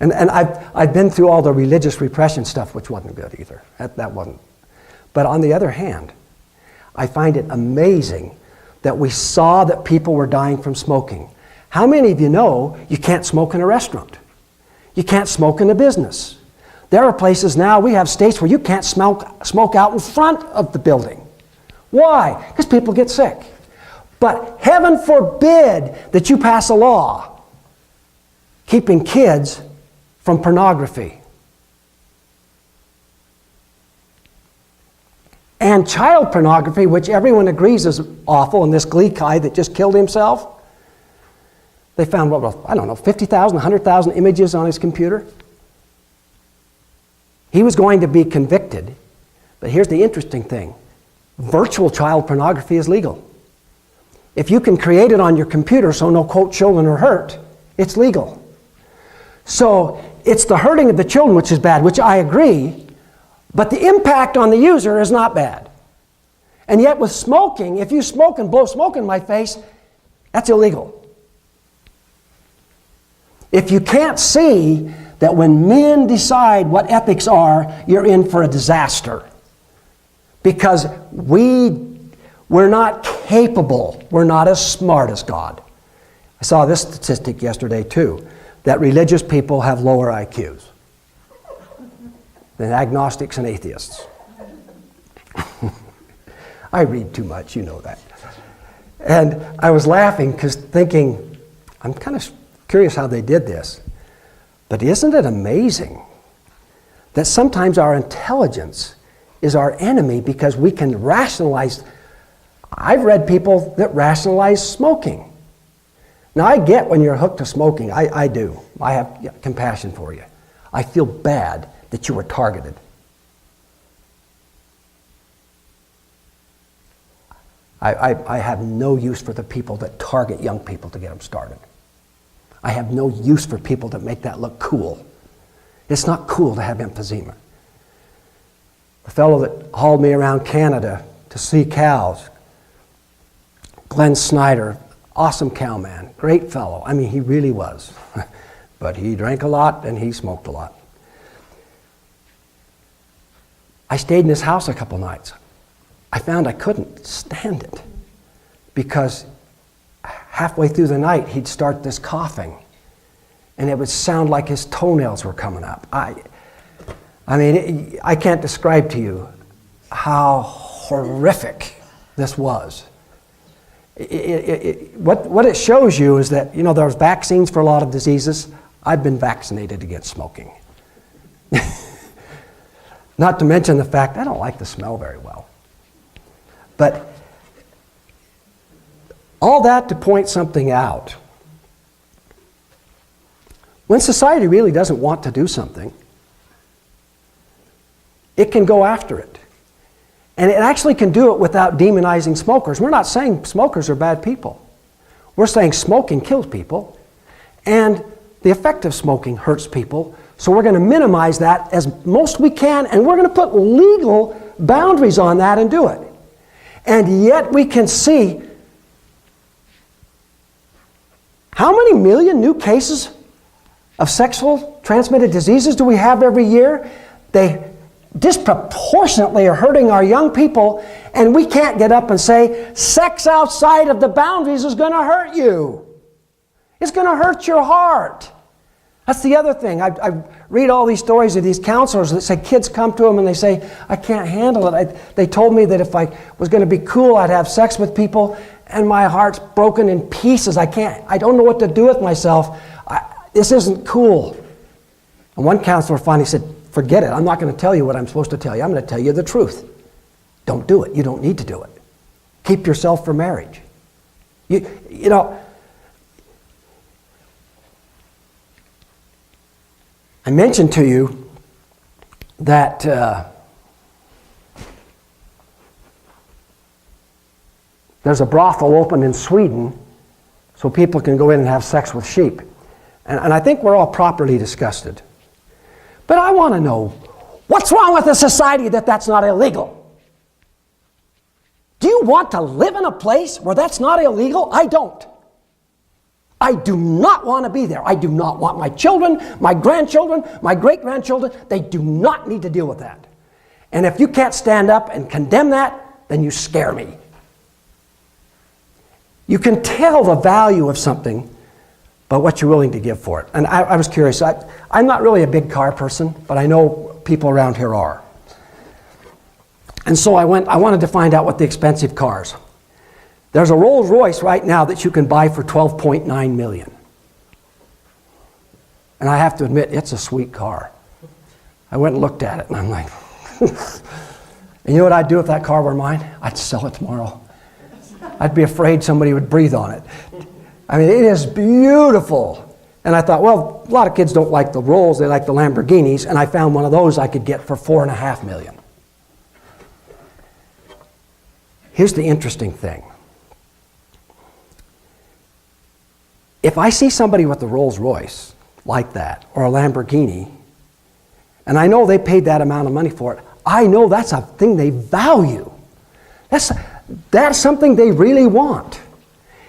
and I've been through all the religious repression stuff, which wasn't good either. That wasn't. But on the other hand, I find it amazing that we saw that people were dying from smoking. How many of you know you can't smoke in a restaurant? You can't smoke in a business. There are places now, we have states where you can't smoke out in front of the building. Why? Because people get sick. But heaven forbid that you pass a law keeping kids from pornography. And child pornography, which everyone agrees is awful, and this Glee guy that just killed himself, they found, 50,000, 100,000 images on his computer. He was going to be convicted, but here's the interesting thing. Virtual child pornography is legal. If you can create it on your computer so no, quote, children are hurt, it's legal. So it's the hurting of the children which is bad, which I agree, but the impact on the user is not bad. And yet with smoking, if you smoke and blow smoke in my face, that's illegal. If you can't see that when men decide what ethics are, you're in for a disaster. Because we're not capable, we're not as smart as God. I saw this statistic yesterday too, that religious people have lower IQs than agnostics and atheists. I read too much, you know that. And I was laughing because thinking, I'm kind of curious how they did this. But isn't it amazing that sometimes our intelligence is our enemy because we can rationalize. I've read people that rationalize smoking. Now I get when you're hooked to smoking, I do. I have compassion for you. I feel bad that you were targeted. I have no use for the people that target young people to get them started. I have no use for people that make that look cool. It's not cool to have emphysema. The fellow that hauled me around Canada to see cows, Glenn Snyder, awesome cowman, great fellow. I mean, he really was. But he drank a lot and he smoked a lot. I stayed in his house a couple nights. I found I couldn't stand it because halfway through the night he'd start this coughing and it would sound like his toenails were coming up. I can't describe to you how horrific this was. What it shows you is that, there's vaccines for a lot of diseases. I've been vaccinated against smoking. Not to mention the fact I don't like the smell very well. But all that to point something out. When society really doesn't want to do something, it can go after it. And it actually can do it without demonizing smokers. We're not saying smokers are bad people. We're saying smoking kills people, and the effect of smoking hurts people. So we're going to minimize that as most we can, and we're going to put legal boundaries on that and do it. And yet we can see how many million new cases of sexual transmitted diseases do we have every year? They disproportionately are hurting our young people, and we can't get up and say, sex outside of the boundaries is going to hurt you. It's going to hurt your heart. That's the other thing. I read all these stories of these counselors that say kids come to them and they say, I can't handle it. They told me that if I was going to be cool, I'd have sex with people, and my heart's broken in pieces. I don't know what to do with myself. This isn't cool. And one counselor finally said, forget it. I'm not going to tell you what I'm supposed to tell you. I'm going to tell you the truth. Don't do it. You don't need to do it. Keep yourself for marriage. You know, I mentioned to you that there's a brothel open in Sweden so people can go in and have sex with sheep. And I think we're all properly disgusted. But I want to know, what's wrong with a society that's not illegal? Do you want to live in a place where that's not illegal? I don't. I do not want to be there. I do not want my children, my grandchildren, my great-grandchildren. They do not need to deal with that. And if you can't stand up and condemn that, then you scare me. You can tell the value of something by what you're willing to give for it. And I was curious. I'm not really a big car person, but I know people around here are. And so I wanted to find out what the expensive cars. There's a Rolls Royce right now that you can buy for $12.9 million. And I have to admit, it's a sweet car. I went and looked at it, and I'm like, and you know what I'd do if that car were mine? I'd sell it tomorrow. I'd be afraid somebody would breathe on it. I mean, it is beautiful. And I thought, well, a lot of kids don't like the Rolls, they like the Lamborghinis, and I found one of those I could get for $4.5 million. Here's the interesting thing. If I see somebody with a Rolls Royce like that, or a Lamborghini, and I know they paid that amount of money for it, I know that's a thing they value. That's something they really want.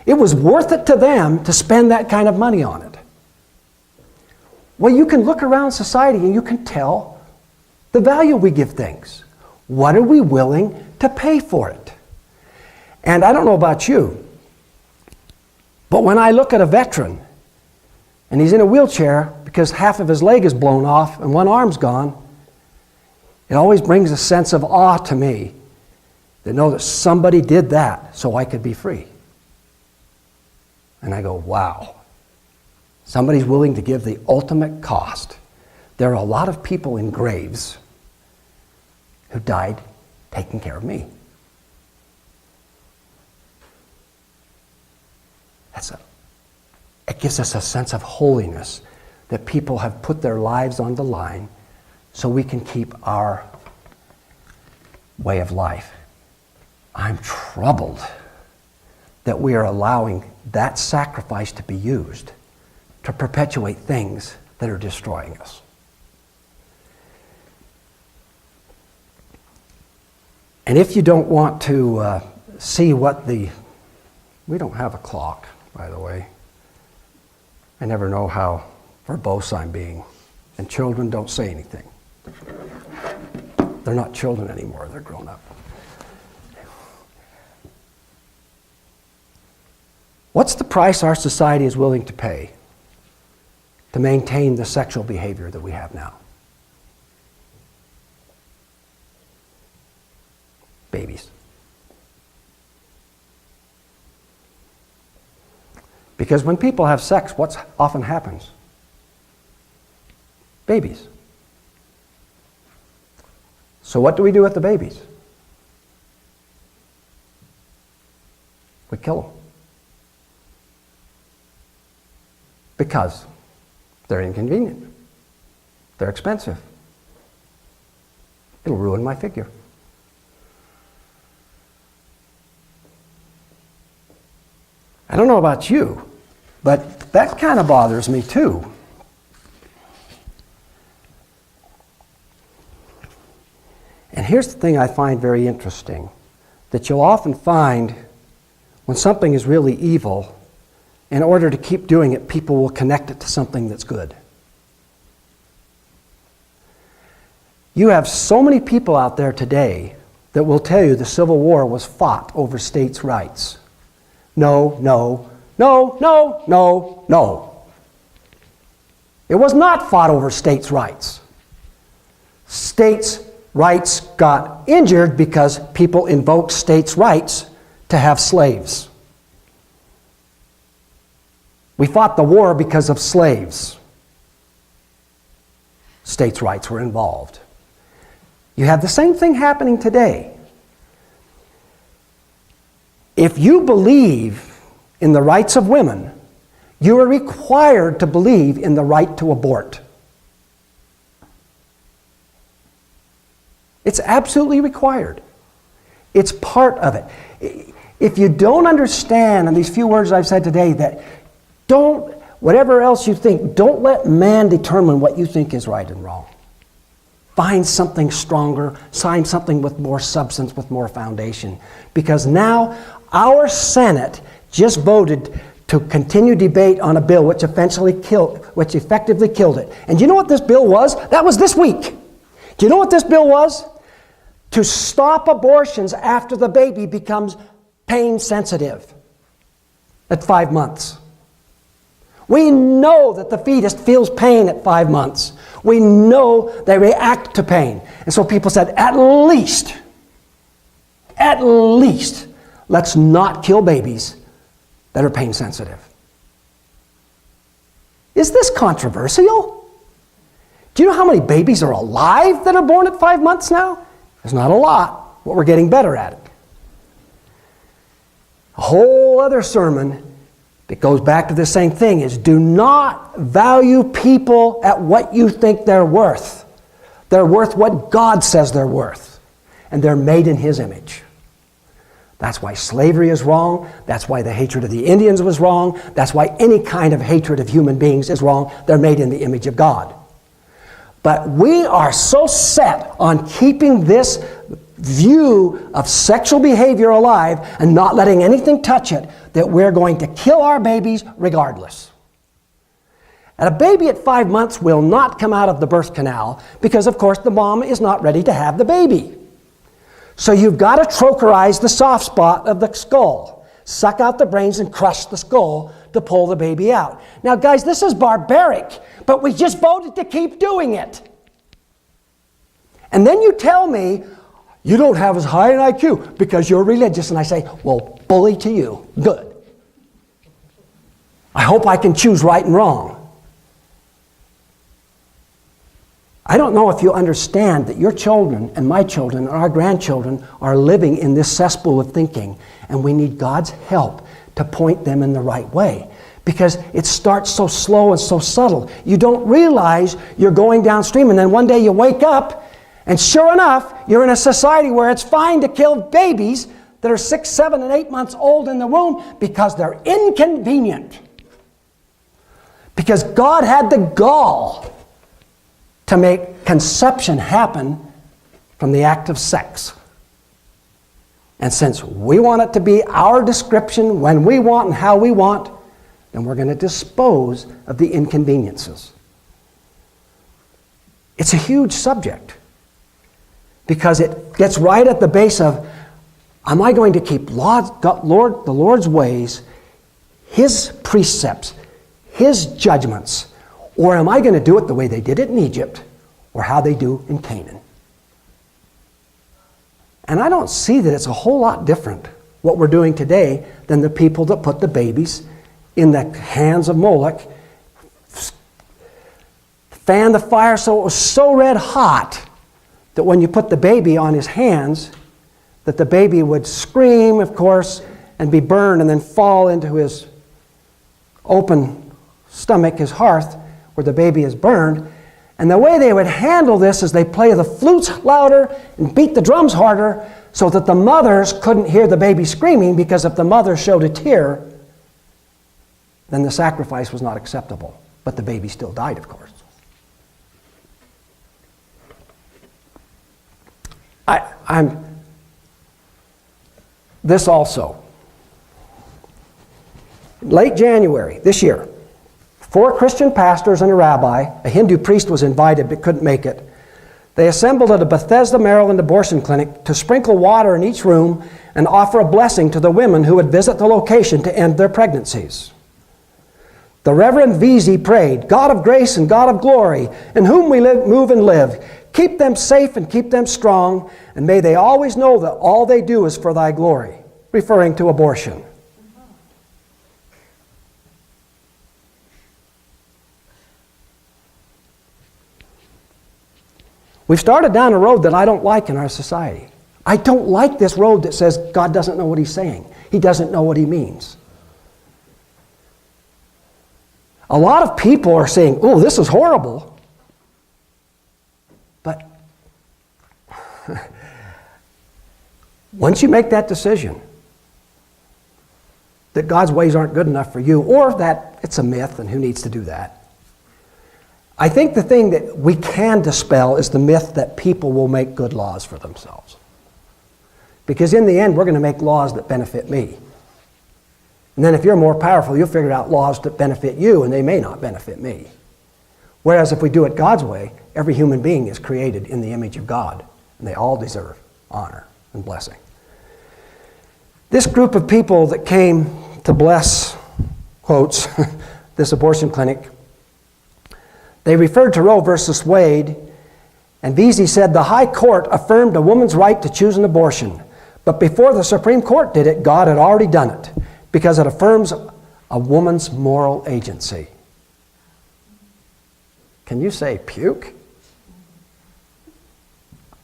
It was worth it to them to spend that kind of money on it. Well, you can look around society and you can tell the value we give things. What are we willing to pay for it? And I don't know about you, but when I look at a veteran and he's in a wheelchair because half of his leg is blown off and one arm's gone, it always brings a sense of awe to me to know that somebody did that so I could be free. And I go, wow. Somebody's willing to give the ultimate cost. There are a lot of people in graves who died taking care of me. It gives us a sense of holiness that people have put their lives on the line so we can keep our way of life. I'm troubled that we are allowing that sacrifice to be used to perpetuate things that are destroying us. And if you don't want to see what we don't have a clock, by the way. I never know how verbose I'm being. And children don't say anything. They're not children anymore, they're grown up. What's the price our society is willing to pay to maintain the sexual behavior that we have now? Babies. Because when people have sex, what often happens? Babies. So what do we do with the babies? We kill them. Because they're inconvenient. They're expensive. It'll ruin my figure. I don't know about you, but that kind of bothers me too. And here's the thing I find very interesting, that you'll often find when something is really evil, in order to keep doing it, people will connect it to something that's good. You have so many people out there today that will tell you the Civil War was fought over states' rights. No, no, no, no, no, no. It was not fought over states' rights. States' rights got injured because people invoked states' rights to have slaves. We fought the war because of slaves. States' rights were involved. You have the same thing happening today. If you believe in the rights of women, you are required to believe in the right to abort. It's absolutely required. It's part of it. If you don't understand, in these few words I've said today, that whatever else you think, don't let man determine what you think is right and wrong. Find something stronger, find something with more substance, with more foundation. Because now our Senate just voted to continue debate on a bill which effectively killed it. And do you know what this bill was? That was this week. Do you know what this bill was? To stop abortions after the baby becomes pain sensitive at 5 months. We know that the fetus feels pain at 5 months. We know they react to pain. And so people said, at least, let's not kill babies that are pain sensitive. Is this controversial? Do you know how many babies are alive that are born at 5 months now? There's not a lot, but we're getting better at it. A whole other sermon that goes back to the same thing is do not value people at what you think they're worth. They're worth what God says they're worth. And they're made in His image. That's why slavery is wrong. That's why the hatred of the Indians was wrong. That's why any kind of hatred of human beings is wrong. They're made in the image of God. But we are so set on keeping this view of sexual behavior alive and not letting anything touch it that we're going to kill our babies regardless. And a baby at 5 months will not come out of the birth canal because, of course, the mom is not ready to have the baby. So you've got to trocarize the soft spot of the skull, suck out the brains and crush the skull to pull the baby out. Now, guys, this is barbaric, but we just voted to keep doing it. And then you tell me, you don't have as high an IQ because you're religious. And I say, well, bully to you. Good. I hope I can choose right and wrong. I don't know if you understand that your children and my children and our grandchildren are living in this cesspool of thinking, and we need God's help to point them in the right way. Because it starts so slow and so subtle. You don't realize you're going downstream, and then one day you wake up, and sure enough, you're in a society where it's fine to kill babies that are 6, 7, and 8 months old in the womb because they're inconvenient. Because God had the gall to make conception happen from the act of sex. And since we want it to be our description when we want and how we want, then we're going to dispose of the inconveniences. It's a huge subject because it gets right at the base of, am I going to keep the Lord's ways, His precepts, His judgments, or am I going to do it the way they did it in Egypt or how they do in Canaan? And I don't see that it's a whole lot different what we're doing today than the people that put the babies in the hands of Moloch, fanned the fire so it was so red hot that when you put the baby on his hands, that the baby would scream, of course, and be burned and then fall into his open stomach, his hearth, where the baby is burned. And the way they would handle this is they play the flutes louder and beat the drums harder so that the mothers couldn't hear the baby screaming, because if the mother showed a tear, then the sacrifice was not acceptable. But the baby still died, of course. This also. Late January this year, 4 Christian pastors and a rabbi, a Hindu priest was invited but couldn't make it, They assembled at a Bethesda, Maryland abortion clinic to sprinkle water in each room and offer a blessing to the women who would visit the location to end their pregnancies. The Reverend Vesey prayed, God of grace and God of glory, in whom we live, move and live, keep them safe and keep them strong, and may they always know that all they do is for thy glory, referring to abortion. We've started down a road that I don't like in our society. I don't like this road that says God doesn't know what he's saying. He doesn't know what he means. A lot of people are saying, oh, this is horrible. But once you make that decision that God's ways aren't good enough for you, or that it's a myth and who needs to do that, I think the thing that we can dispel is the myth that people will make good laws for themselves. Because in the end, we're going to make laws that benefit me. And then if you're more powerful, you'll figure out laws that benefit you, and they may not benefit me. Whereas if we do it God's way, every human being is created in the image of God, and they all deserve honor and blessing. This group of people that came to bless, quotes, this abortion clinic, they referred to Roe versus Wade, and Vesey said the High Court affirmed a woman's right to choose an abortion. But before the Supreme Court did it, God had already done it, because it affirms a woman's moral agency. Can you say puke?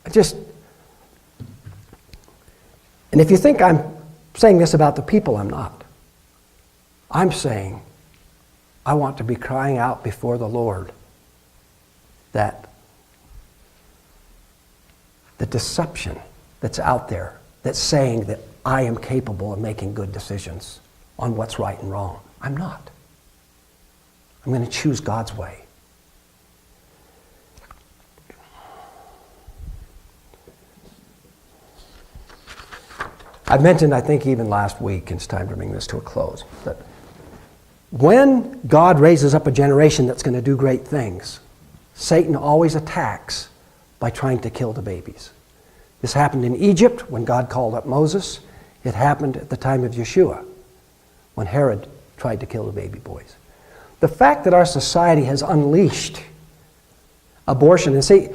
And if you think I'm saying this about the people, I'm not. I'm saying I want to be crying out before the Lord that the deception that's out there that's saying that I am capable of making good decisions on what's right and wrong. I'm not. I'm going to choose God's way. I mentioned, I think even last week, and it's time to bring this to a close, that when God raises up a generation that's going to do great things, Satan always attacks by trying to kill the babies. This happened in Egypt when God called up Moses. It happened at the time of Yeshua when Herod tried to kill the baby boys. The fact that our society has unleashed abortion, and see,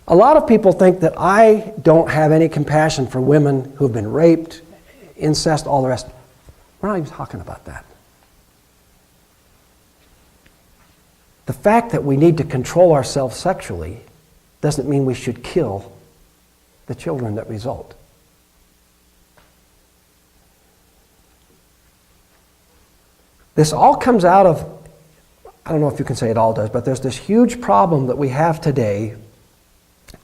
a lot of people think that I don't have any compassion for women who have been raped, incest, all the rest. We're not even talking about that. The fact that we need to control ourselves sexually doesn't mean we should kill the children that result. This all comes out of, I don't know if you can say it all does, but there's this huge problem that we have today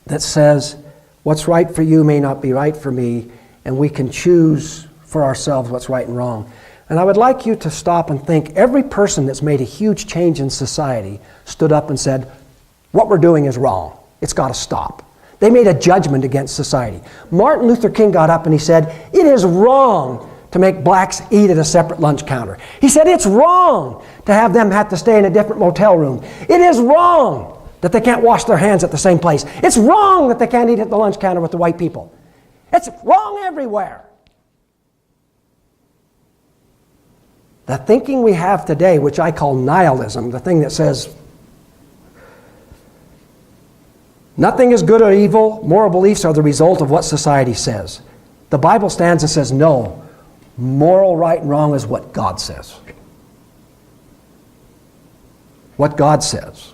that says what's right for you may not be right for me, and we can choose for ourselves what's right and wrong. And I would like you to stop and think, every person that's made a huge change in society stood up and said, what we're doing is wrong. It's got to stop. They made a judgment against society. Martin Luther King got up and he said, it is wrong to make blacks eat at a separate lunch counter. He said it's wrong to have them have to stay in a different motel room. It is wrong that they can't wash their hands at the same place. It's wrong that they can't eat at the lunch counter with the white people. It's wrong everywhere. The thinking we have today, which I call nihilism, the thing that says nothing is good or evil, moral beliefs are the result of what society says. The Bible stands and says, no, moral right and wrong is what God says. What God says.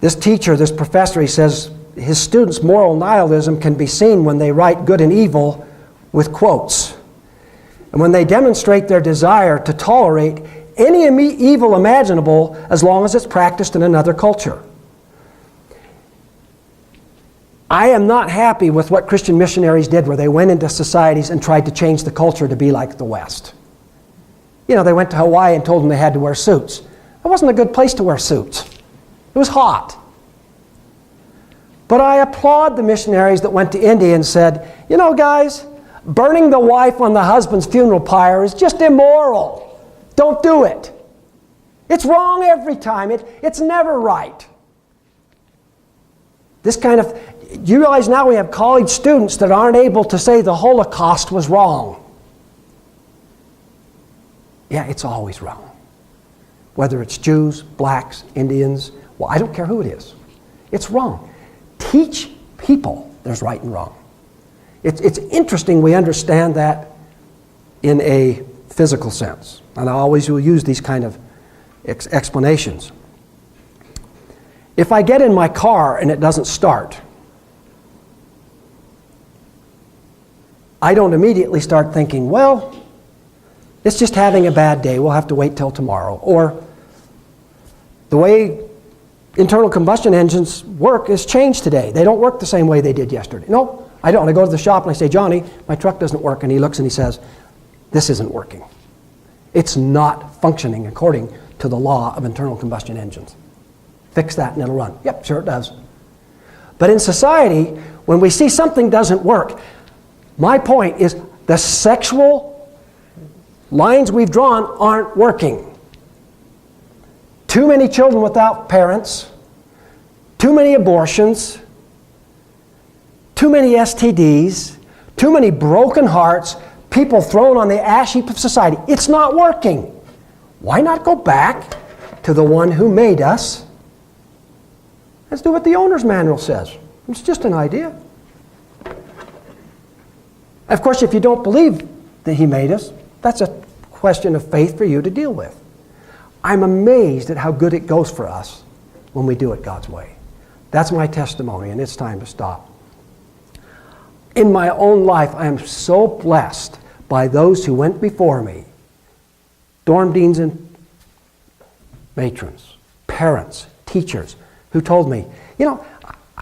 This teacher, this professor, he says his students' moral nihilism can be seen when they write good and evil with quotes. And when they demonstrate their desire to tolerate any evil imaginable as long as it's practiced in another culture. I am not happy with what Christian missionaries did where they went into societies and tried to change the culture to be like the West. You know, they went to Hawaii and told them they had to wear suits. That wasn't a good place to wear suits. It was hot. But I applaud the missionaries that went to India and said, you know, guys, burning the wife on the husband's funeral pyre is just immoral. Don't do it. It's wrong every time. It's never right. This kind of, you realize now we have college students that aren't able to say the Holocaust was wrong. Yeah, it's always wrong. Whether it's Jews, blacks, Indians, well, I don't care who it is. It's wrong. Teach people there's right and wrong. It's interesting we understand that in a physical sense. And I always will use these kind of explanations. If I get in my car and it doesn't start, I don't immediately start thinking, well, it's just having a bad day. We'll have to wait till tomorrow. Or the way internal combustion engines work is changed today. They don't work the same way they did yesterday. No, I don't. I go to the shop and I say, Johnny, my truck doesn't work. And he looks and he says, this isn't working. It's not functioning according to the law of internal combustion engines. Fix that and it'll run. Yep, sure it does. But in society, when we see something doesn't work, my point is the sexual lines we've drawn aren't working. Too many children without parents, too many abortions, too many STDs, too many broken hearts, people thrown on the ash heap of society. It's not working. Why not go back to the one who made us? Let's do what the owner's manual says. It's just an idea. Of course, if you don't believe that he made us, that's a question of faith for you to deal with. I'm amazed at how good it goes for us when we do it God's way. That's my testimony, and it's time to stop. In my own life, I am so blessed by those who went before me, dorm deans and matrons, parents, teachers, who told me, you know,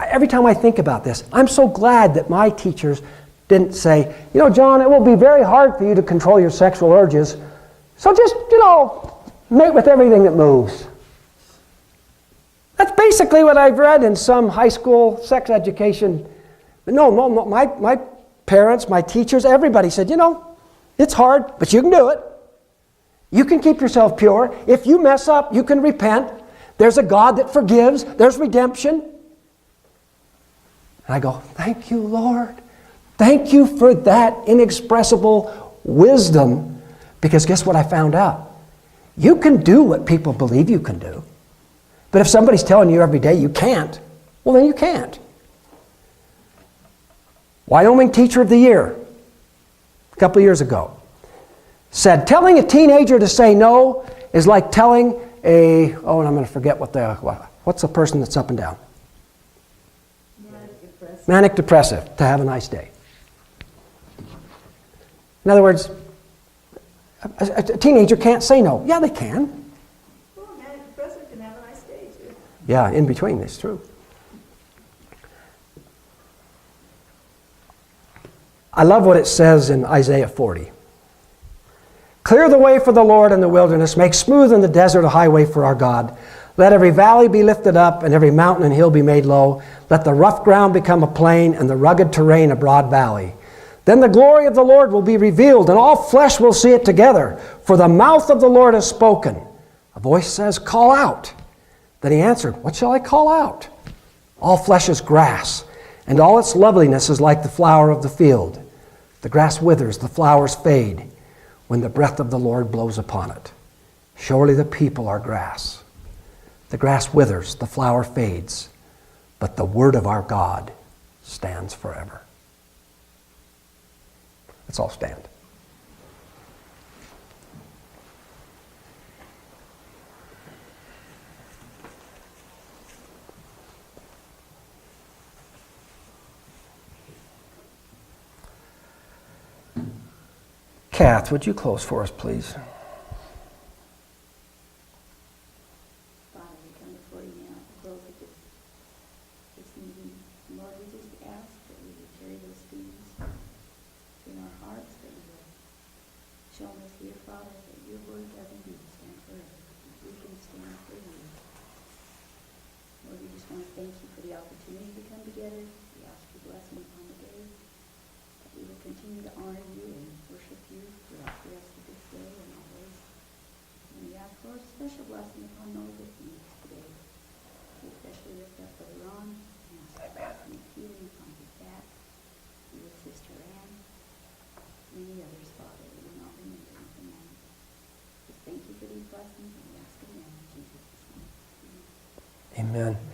every time I think about this, I'm so glad that my teachers didn't say, you know, John, it will be very hard for you to control your sexual urges, so just, you know, mate with everything that moves. That's basically what I've read in some high school sex education. No, my parents, my teachers, everybody said, you know, it's hard, but you can do it. You can keep yourself pure. If you mess up, you can repent. There's a God that forgives. There's redemption. And I go, thank you, Lord. Thank you for that inexpressible wisdom. Because guess what I found out? You can do what people believe you can do. But if somebody's telling you every day you can't, well, then you can't. Wyoming Teacher of the Year, a couple of years ago, said telling a teenager to say no is like telling and I'm going to forget what's the person that's up and down? Manic depressive, to have a nice day. In other words, a teenager can't say no. Yeah, they can. Well, a manic depressive can have a nice day, too. Yeah, in between, it's true. I love what it says in Isaiah 40. Clear the way for the Lord in the wilderness. Make smooth in the desert a highway for our God. Let every valley be lifted up and every mountain and hill be made low. Let the rough ground become a plain and the rugged terrain a broad valley. Then the glory of the Lord will be revealed and all flesh will see it together. For the mouth of the Lord has spoken. A voice says, call out. Then he answered, what shall I call out? All flesh is grass, and all its loveliness is like the flower of the field. The grass withers, the flowers fade, when the breath of the Lord blows upon it. Surely the people are grass. The grass withers, the flower fades, but the word of our God stands forever. Let's all stand. Kath, would you close for us, please? Father, we come before you now to close with this meeting. Lord, we just ask that we would carry those things in our hearts, that you will show us here, Father, that your word does indeed stand forever. We can stand for you. Lord, we just want to thank you for the opportunity to come together. We ask your blessing upon the day, that we will continue to honor you and worship you throughout the rest of this day and always. And we ask for a special blessing upon those that need today. We especially lift up Brother Ron and ask Amen.